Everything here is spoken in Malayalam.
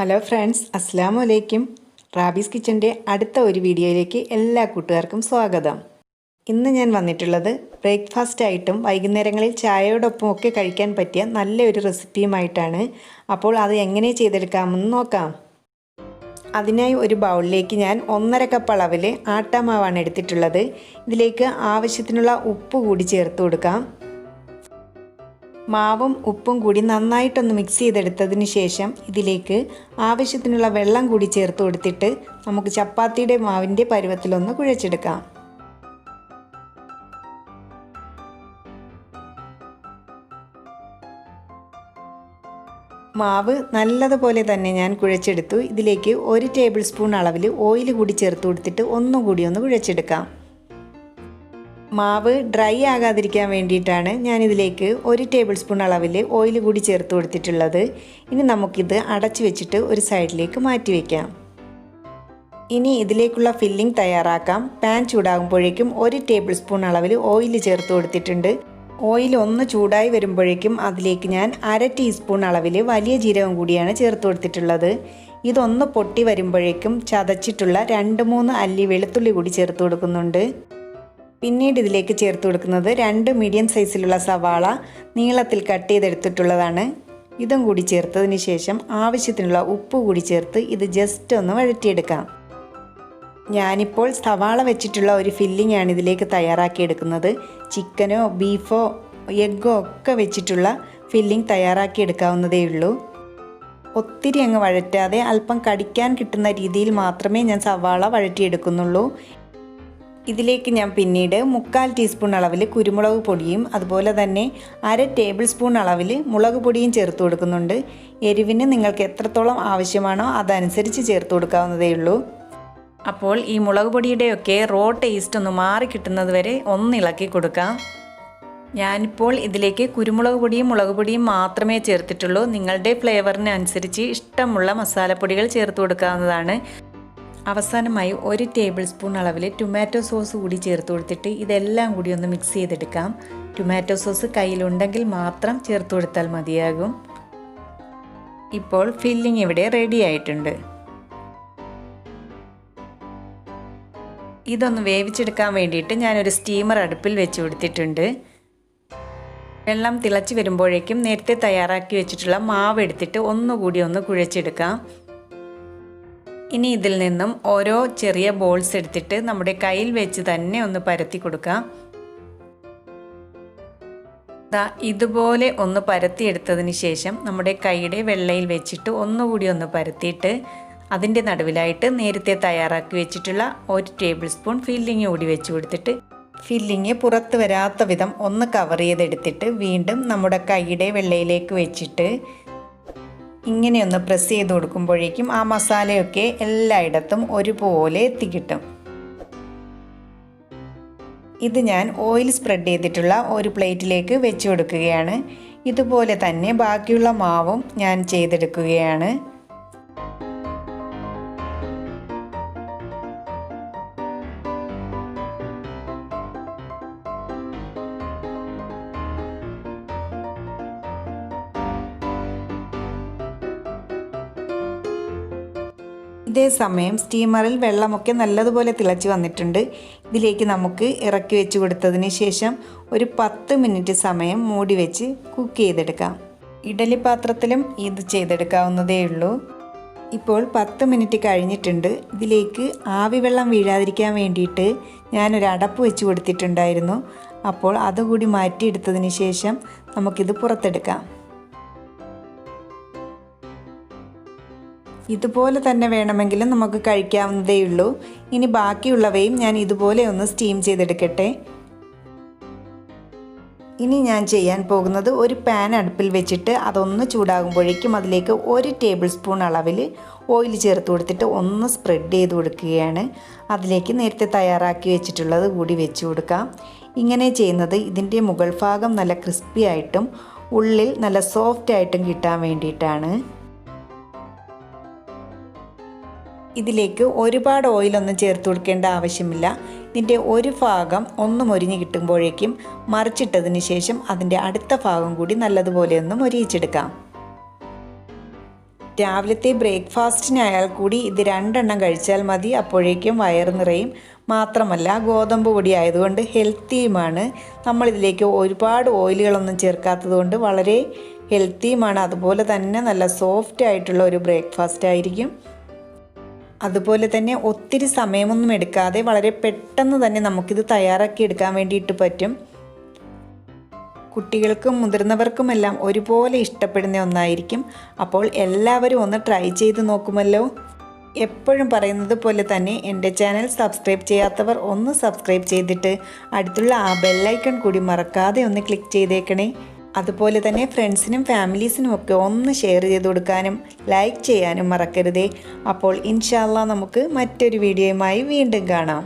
ഹലോ ഫ്രണ്ട്സ്, അസ്സലാമു അലൈക്കും. റാബീസ് കിച്ചൻ്റെ അടുത്ത ഒരു വീഡിയോയിലേക്ക് എല്ലാ കൂട്ടുകാർക്കും സ്വാഗതം. ഇന്ന് ഞാൻ വന്നിട്ടുള്ളത് ബ്രേക്ക്ഫാസ്റ്റ് ആയിട്ടും വൈകുന്നേരങ്ങളിൽ ചായയോടൊപ്പം ഒക്കെ കഴിക്കാൻ പറ്റിയ നല്ലൊരു റെസിപ്പിയുമായിട്ടാണ്. അപ്പോൾ അത് എങ്ങനെ ചെയ്തെടുക്കാമെന്ന് നോക്കാം. അതിനായി ഒരു ബൗളിലേക്ക് ഞാൻ 1.5 കപ്പ് അളവിൽ ആട്ടമാവാണ് എടുത്തിട്ടുള്ളത്. ഇതിലേക്ക് ആവശ്യത്തിനുള്ള ഉപ്പ് കൂടി ചേർത്ത് കൊടുക്കാം. മാവും ഉപ്പും കൂടി നന്നായിട്ടൊന്ന് മിക്സ് ചെയ്തെടുത്തതിന് ശേഷം ഇതിലേക്ക് ആവശ്യത്തിനുള്ള വെള്ളം കൂടി ചേർത്ത് കൊടുത്തിട്ട് നമുക്ക് ചപ്പാത്തിയുടെ മാവിൻ്റെ പരുവത്തിലൊന്ന് കുഴച്ചെടുക്കാം. മാവ് നല്ലതുപോലെ തന്നെ ഞാൻ കുഴച്ചെടുത്തു. ഇതിലേക്ക് 1 ടേബിൾ സ്പൂൺ അളവിൽ ഓയിൽ കൂടി ചേർത്ത് കൊടുത്തിട്ട് ഒന്നുകൂടി ഒന്ന് കുഴച്ചെടുക്കാം. മാവ് ഡ്രൈ ആകാതിരിക്കാൻ വേണ്ടിയിട്ടാണ് ഞാനിതിലേക്ക് 1 ടേബിൾ സ്പൂൺ അളവിൽ ഓയിൽ കൂടി ചേർത്ത് കൊടുത്തിട്ടുള്ളത്. ഇനി നമുക്കിത് അടച്ചു വെച്ചിട്ട് ഒരു സൈഡിലേക്ക് മാറ്റി വയ്ക്കാം. ഇനി ഇതിലേക്കുള്ള ഫില്ലിംഗ് തയ്യാറാക്കാം. പാൻ ചൂടാകുമ്പോഴേക്കും 1 ടേബിൾ സ്പൂൺ അളവിൽ ഓയിൽ ചേർത്ത് കൊടുത്തിട്ടുണ്ട്. ഓയിൽ ഒന്ന് ചൂടായി വരുമ്പോഴേക്കും അതിലേക്ക് ഞാൻ 1/2 ടീസ്പൂൺ അളവിൽ വലിയ ജീരകം കൂടിയാണ് ചേർത്ത് കൊടുത്തിട്ടുള്ളത്. ഇതൊന്ന് പൊട്ടി വരുമ്പോഴേക്കും ചതച്ചിട്ടുള്ള 2-3 അല്ലി വെളുത്തുള്ളി കൂടി ചേർത്ത് കൊടുക്കുന്നുണ്ട്. പിന്നീട് ഇതിലേക്ക് ചേർത്ത് കൊടുക്കുന്നത് 2 മീഡിയം സൈസിലുള്ള സവാള നീളത്തിൽ കട്ട് ചെയ്തെടുത്തിട്ടുള്ളതാണ്. ഇതും കൂടി ചേർത്തതിന് ശേഷം ആവശ്യത്തിനുള്ള ഉപ്പ് കൂടി ചേർത്ത് ഇത് ജസ്റ്റ് ഒന്ന് വഴറ്റിയെടുക്കാം. ഞാനിപ്പോൾ സവാള വെച്ചിട്ടുള്ള ഒരു ഫില്ലിംഗ് ആണ് ഇതിലേക്ക് തയ്യാറാക്കിയെടുക്കുന്നത്. ചിക്കനോ ബീഫോ എഗ്ഗോ ഒക്കെ വെച്ചിട്ടുള്ള ഫില്ലിംഗ് തയ്യാറാക്കിയെടുക്കാവുന്നതേ ഉള്ളൂ. ഒത്തിരി അങ്ങ് വഴറ്റാതെ അല്പം കടിക്കാൻ കിട്ടുന്ന രീതിയിൽ മാത്രമേ ഞാൻ സവാള വഴറ്റിയെടുക്കുന്നുള്ളൂ. ഇതിലേക്ക് ഞാൻ പിന്നീട് 1/4 ടീസ്പൂൺ അളവിൽ കുരുമുളക് പൊടിയും അതുപോലെ തന്നെ 1/2 ടേബിൾ സ്പൂൺ അളവിൽ മുളക് പൊടിയും ചേർത്ത് കൊടുക്കുന്നുണ്ട്. എരിവിന് നിങ്ങൾക്ക് എത്രത്തോളം ആവശ്യമാണോ അതനുസരിച്ച് ചേർത്ത് കൊടുക്കാവുന്നതേ ഉള്ളൂ. അപ്പോൾ ഈ മുളക് പൊടിയുടെയൊക്കെ റോ ടേസ്റ്റ് ഒന്ന് മാറി കിട്ടുന്നത് വരെ ഒന്ന് ഇളക്കി കൊടുക്കാം. ഞാനിപ്പോൾ ഇതിലേക്ക് കുരുമുളക് പൊടിയും മുളക് പൊടിയും മാത്രമേ ചേർത്തിട്ടുള്ളൂ. നിങ്ങളുടെ ഫ്ലേവറിന് അനുസരിച്ച് ഇഷ്ടമുള്ള മസാലപ്പൊടികൾ ചേർത്ത് കൊടുക്കാവുന്നതാണ്. അവസാനമായി 1 ടേബിൾ സ്പൂൺ അളവിൽ ടൊമാറ്റോ സോസ് കൂടി ചേർത്ത് കൊടുത്തിട്ട് ഇതെല്ലാം കൂടി ഒന്ന് മിക്സ് ചെയ്തെടുക്കാം. ടൊമാറ്റോ സോസ് കയ്യിലുണ്ടെങ്കിൽ മാത്രം ചേർത്ത് കൊടുത്താൽ മതിയാകും. ഇപ്പോൾ ഫില്ലിംഗ് ഇവിടെ റെഡി ആയിട്ടുണ്ട്. ഇതൊന്ന് വേവിച്ചെടുക്കാൻ വേണ്ടിയിട്ട് ഞാനൊരു സ്റ്റീമർ അടുപ്പിൽ വെച്ച് കൊടുത്തിട്ടുണ്ട്. വെള്ളം തിളച്ച് വരുമ്പോഴേക്കും നേരത്തെ തയ്യാറാക്കി വെച്ചിട്ടുള്ള മാവ് എടുത്തിട്ട് ഒന്നുകൂടി ഒന്ന് കുഴച്ചെടുക്കാം. ഇനി ഇതിൽ നിന്നും ഓരോ ചെറിയ ബോൾസ് എടുത്തിട്ട് നമ്മുടെ കയ്യിൽ വെച്ച് തന്നെ ഒന്ന് പരത്തി കൊടുക്കാം. ഇതുപോലെ ഒന്ന് പരത്തിയെടുത്തതിന് ശേഷം നമ്മുടെ കൈയുടെ വെള്ളയിൽ വെച്ചിട്ട് ഒന്നുകൂടി ഒന്ന് പരത്തിയിട്ട് അതിൻ്റെ നടുവിലായിട്ട് നേരത്തെ തയ്യാറാക്കി വെച്ചിട്ടുള്ള 1 ടേബിൾ സ്പൂൺ ഫില്ലിങ് കൂടി വെച്ച് കൊടുത്തിട്ട് ഫില്ലിങ് പുറത്ത് വരാത്ത വിധം ഒന്ന് കവർ ചെയ്തെടുത്തിട്ട് വീണ്ടും നമ്മുടെ കൈയുടെ വെള്ളയിലേക്ക് വെച്ചിട്ട് ഇങ്ങനെയൊന്ന് പ്രസ് ചെയ്ത് കൊടുക്കുമ്പോഴേക്കും ആ മസാലയൊക്കെ എല്ലായിടത്തും ഒരുപോലെ എത്തിക്കിട്ടും. ഇത് ഞാൻ ഓയിൽ സ്പ്രെഡ് ചെയ്തിട്ടുള്ള ഒരു പ്ലേറ്റിലേക്ക് വെച്ച് കൊടുക്കുകയാണ്. ഇതുപോലെ തന്നെ ബാക്കിയുള്ള മാവും ഞാൻ ചെയ്തെടുക്കുകയാണ്. ഇതേ സമയം സ്റ്റീമറിൽ വെള്ളമൊക്കെ നല്ലതുപോലെ തിളച്ച് വന്നിട്ടുണ്ട്. ഇതിലേക്ക് നമുക്ക് ഇറക്കി വെച്ച് കൊടുത്തതിന് ശേഷം ഒരു 10 മിനിറ്റ് സമയം മൂടി വെച്ച് കുക്ക് ചെയ്തെടുക്കാം. ഇഡലി പാത്രത്തിലും ഇത് ചെയ്തെടുക്കാവുന്നതേ ഉള്ളൂ. ഇപ്പോൾ 10 മിനിറ്റ് കഴിഞ്ഞിട്ടുണ്ട്. ഇതിലേക്ക് ആവി വെള്ളം വീഴാതിരിക്കാൻ വേണ്ടിയിട്ട് ഞാനൊരു അടപ്പ് വെച്ച് കൊടുത്തിട്ടുണ്ടായിരുന്നു. അപ്പോൾ അതുകൂടി മാറ്റിയെടുത്തതിന് ശേഷം നമുക്കിത് പുറത്തെടുക്കാം. ഇതുപോലെ തന്നെ വേണമെങ്കിലും നമുക്ക് കഴിക്കാവുന്നതേ ഉള്ളൂ. ഇനി ബാക്കിയുള്ളവയും ഞാൻ ഇതുപോലെ ഒന്ന് സ്റ്റീം ചെയ്തെടുക്കട്ടെ. ഇനി ഞാൻ ചെയ്യാൻ പോകുന്നത് ഒരു പാൻ അടുപ്പിൽ വെച്ചിട്ട് അതൊന്ന് ചൂടാകുമ്പോഴേക്കും അതിലേക്ക് 1 ടേബിൾ സ്പൂൺ അളവിൽ ഓയിൽ ചേർത്ത് കൊടുത്തിട്ട് ഒന്ന് സ്പ്രെഡ് ചെയ്ത് കൊടുക്കുകയാണ്. അതിലേക്ക് നേരത്തെ തയ്യാറാക്കി വെച്ചിട്ടുള്ളത് കൂടി വെച്ച് കൊടുക്കാം. ഇങ്ങനെ ചെയ്യുന്നത് ഇതിൻ്റെ മുകൾ ഭാഗം നല്ല ക്രിസ്പി ആയിട്ടും ഉള്ളിൽ നല്ല സോഫ്റ്റ് ആയിട്ടും കിട്ടാൻ വേണ്ടിയിട്ടാണ്. ഇതിലേക്ക് ഒരുപാട് ഓയിലൊന്നും ചേർത്ത് കൊടുക്കേണ്ട ആവശ്യമില്ല. ഇതിൻ്റെ ഒരു ഭാഗം ഒന്ന് മൊരിഞ്ഞ് കിട്ടുമ്പോഴേക്കും മറിച്ചിട്ടതിന് ശേഷം അതിൻ്റെ അടുത്ത ഭാഗം കൂടി നല്ലതുപോലെ ഒന്ന് മൊരിയിച്ചെടുക്കാം. രാവിലത്തെ ബ്രേക്ക്ഫാസ്റ്റിനായാൽ കൂടി ഇത് 2 എണ്ണം കഴിച്ചാൽ മതി. അപ്പോഴേക്കും വയറ് നിറയും. മാത്രമല്ല ഗോതമ്പ് പൊടി ആയതുകൊണ്ട് ഹെൽത്തിയുമാണ്. നമ്മളിതിലേക്ക് ഒരുപാട് ഓയിലുകളൊന്നും ചേർക്കാത്തത് കൊണ്ട് വളരെ ഹെൽത്തിയുമാണ്. അതുപോലെ തന്നെ നല്ല സോഫ്റ്റ് ആയിട്ടുള്ള ഒരു ബ്രേക്ക്ഫാസ്റ്റ് ആയിരിക്കും. അതുപോലെ തന്നെ ഒത്തിരി സമയമൊന്നും എടുക്കാതെ വളരെ പെട്ടെന്ന് തന്നെ നമുക്കിത് തയ്യാറാക്കി എടുക്കാൻ വേണ്ടിയിട്ട് പറ്റും. കുട്ടികൾക്കും മുതിർന്നവർക്കുമെല്ലാം ഒരുപോലെ ഇഷ്ടപ്പെടുന്ന ഒന്നായിരിക്കും. അപ്പോൾ എല്ലാവരും ഒന്ന് ട്രൈ ചെയ്ത് നോക്കുമല്ലോ. എപ്പോഴും പറയുന്നത് പോലെ തന്നെ എൻ്റെ ചാനൽ സബ്സ്ക്രൈബ് ചെയ്യാത്തവർ ഒന്ന് സബ്സ്ക്രൈബ് ചെയ്തിട്ട് അടുത്തുള്ള ആ ബെല്ലൈക്കൺ കൂടി മറക്കാതെ ഒന്ന് ക്ലിക്ക് ചെയ്തേക്കണേ. അതുപോലെ തന്നെ ഫ്രണ്ട്സിനും ഫാമിലീസിനും ഒക്കെ ഒന്ന് ഷെയർ ചെയ്ത് കൊടുക്കാനും ലൈക്ക് ചെയ്യാനും മറക്കരുതേ. അപ്പോൾ ഇൻഷാ അല്ലാഹ് നമുക്ക് മറ്റൊരു വീഡിയോയുമായി വീണ്ടും കാണാം.